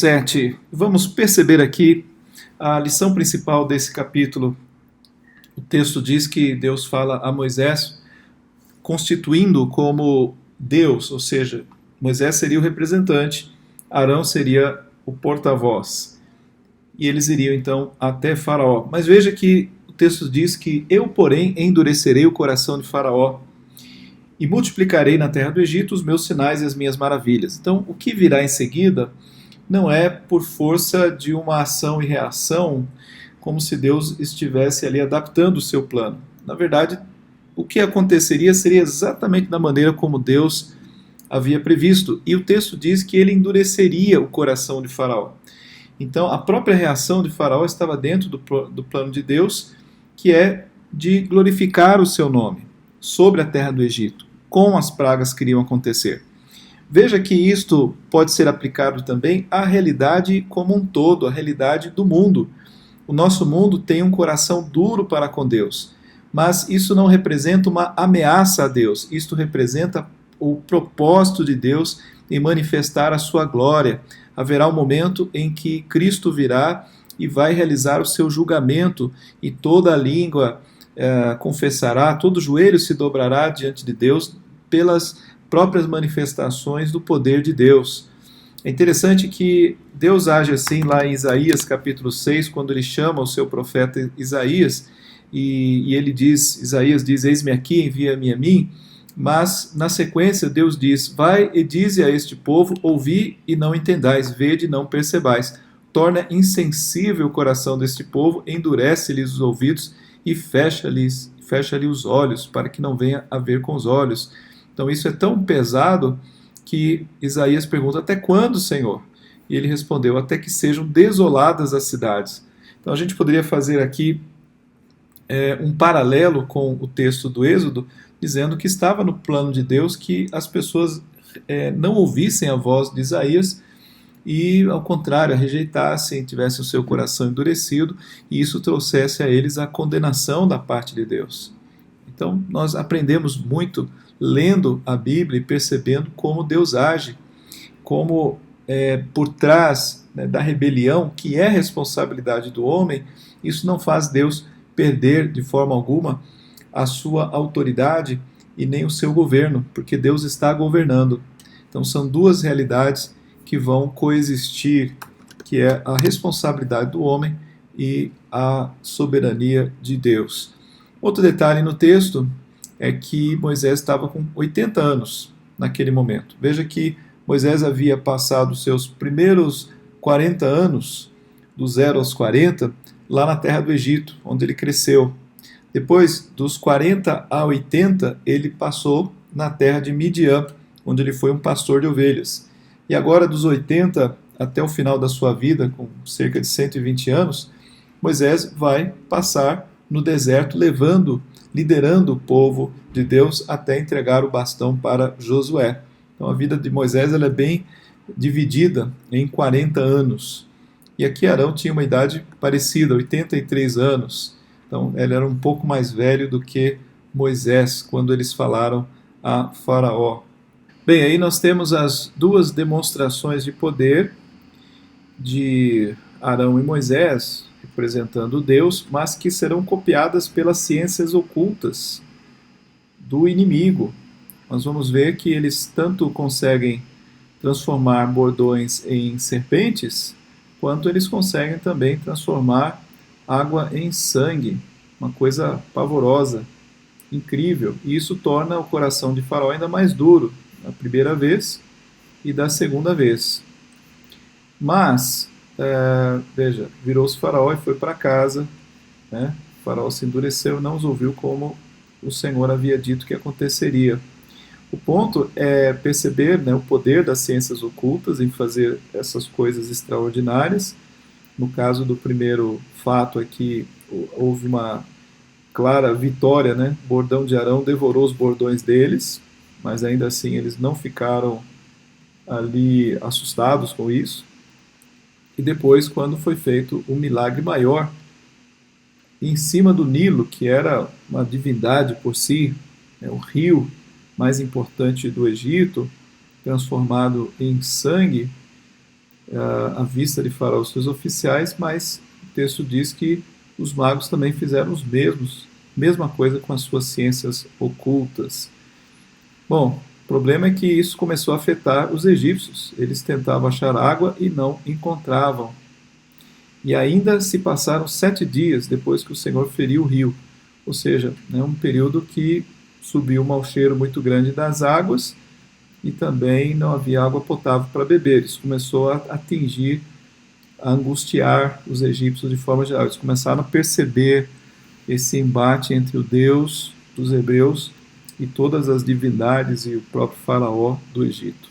7. Vamos perceber aqui a lição principal desse capítulo. O texto diz que Deus fala a Moisés constituindo como Deus, ou seja, Moisés seria o representante, Arão seria o porta-voz. E eles iriam então até Faraó. Mas veja que o texto diz que eu, porém, endurecerei o coração de Faraó e multiplicarei na terra do Egito os meus sinais e as minhas maravilhas. Então, o que virá em seguida não é por força de uma ação e reação, como se Deus estivesse ali adaptando o seu plano. Na verdade, o que aconteceria seria exatamente da maneira como Deus havia previsto. E o texto diz que ele endureceria o coração de Faraó. Então, a própria reação de Faraó estava dentro do plano de Deus, que é de glorificar o seu nome sobre a terra do Egito, com as pragas que iriam acontecer. Veja que isto pode ser aplicado também à realidade como um todo, à realidade do mundo. O nosso mundo tem um coração duro para com Deus, mas isso não representa uma ameaça a Deus. Isto representa o propósito de Deus em manifestar a sua glória. Haverá um momento em que Cristo virá e vai realizar o seu julgamento e toda a língua confessará, todo joelho se dobrará diante de Deus pelas próprias manifestações do poder de Deus. É interessante que Deus age assim lá em Isaías capítulo 6, quando ele chama o seu profeta Isaías, e ele diz, Isaías diz, eis-me aqui, envia-me a mim, mas na sequência Deus diz, vai e dize a este povo, ouvi e não entendais, vede e não percebais, torna insensível o coração deste povo, endurece-lhes os ouvidos e fecha-lhe os olhos, para que não venha a ver com os olhos. Então isso é tão pesado que Isaías pergunta, até quando, Senhor? E ele respondeu, até que sejam desoladas as cidades. Então a gente poderia fazer aqui um paralelo com o texto do Êxodo, dizendo que estava no plano de Deus que as pessoas não ouvissem a voz de Isaías e, ao contrário, a rejeitassem, tivessem o seu coração endurecido, e isso trouxesse a eles a condenação da parte de Deus. Então nós aprendemos muito lendo a Bíblia e percebendo como Deus age, como por trás da rebelião, que é responsabilidade do homem, isso não faz Deus perder de forma alguma a sua autoridade e nem o seu governo, porque Deus está governando. Então são duas realidades que vão coexistir, que é a responsabilidade do homem e a soberania de Deus. Outro detalhe no texto é que Moisés estava com 80 anos naquele momento. Veja que Moisés havia passado os seus primeiros 40 anos, do 0 aos 40, lá na terra do Egito, onde ele cresceu. Depois, dos 40 a 80, ele passou na terra de Midian, onde ele foi um pastor de ovelhas. E agora, dos 80 até o final da sua vida, com cerca de 120 anos, Moisés vai passar no deserto, liderando o povo de Deus até entregar o bastão para Josué. Então a vida de Moisés ela é bem dividida em 40 anos. E aqui Arão tinha uma idade parecida, 83 anos. Então ele era um pouco mais velho do que Moisés, quando eles falaram a Faraó. Bem, aí nós temos as duas demonstrações de poder de Arão e Moisés, representando Deus, mas que serão copiadas pelas ciências ocultas do inimigo. Nós vamos ver que eles tanto conseguem transformar bordões em serpentes, quanto eles conseguem também transformar água em sangue. Uma coisa pavorosa, incrível. E isso torna o coração de Faraó ainda mais duro, da primeira vez e da segunda vez. Mas veja, virou-se Faraó e foi para casa, né? O Faraó se endureceu e não os ouviu como o Senhor havia dito que aconteceria. O ponto é perceber, né, o poder das ciências ocultas em fazer essas coisas extraordinárias. No caso do primeiro fato aqui, houve uma clara vitória, né? O bordão de Arão devorou os bordões deles, mas ainda assim eles não ficaram ali assustados com isso. E depois, quando foi feito um milagre maior, em cima do Nilo, que era uma divindade por si, o rio mais importante do Egito, transformado em sangue, à vista de Faraó e seus oficiais, mas o texto diz que os magos também fizeram mesma coisa com as suas ciências ocultas. Bom, o problema é que isso começou a afetar os egípcios. Eles tentavam achar água e não encontravam. E ainda se passaram 7 dias depois que o Senhor feriu o rio. Ou seja, é um período que subiu um mau cheiro muito grande das águas e também não havia água potável para beber. Isso começou a atingir, a angustiar os egípcios de forma geral. Eles começaram a perceber esse embate entre o Deus dos hebreus e todas as divindades e o próprio faraó do Egito.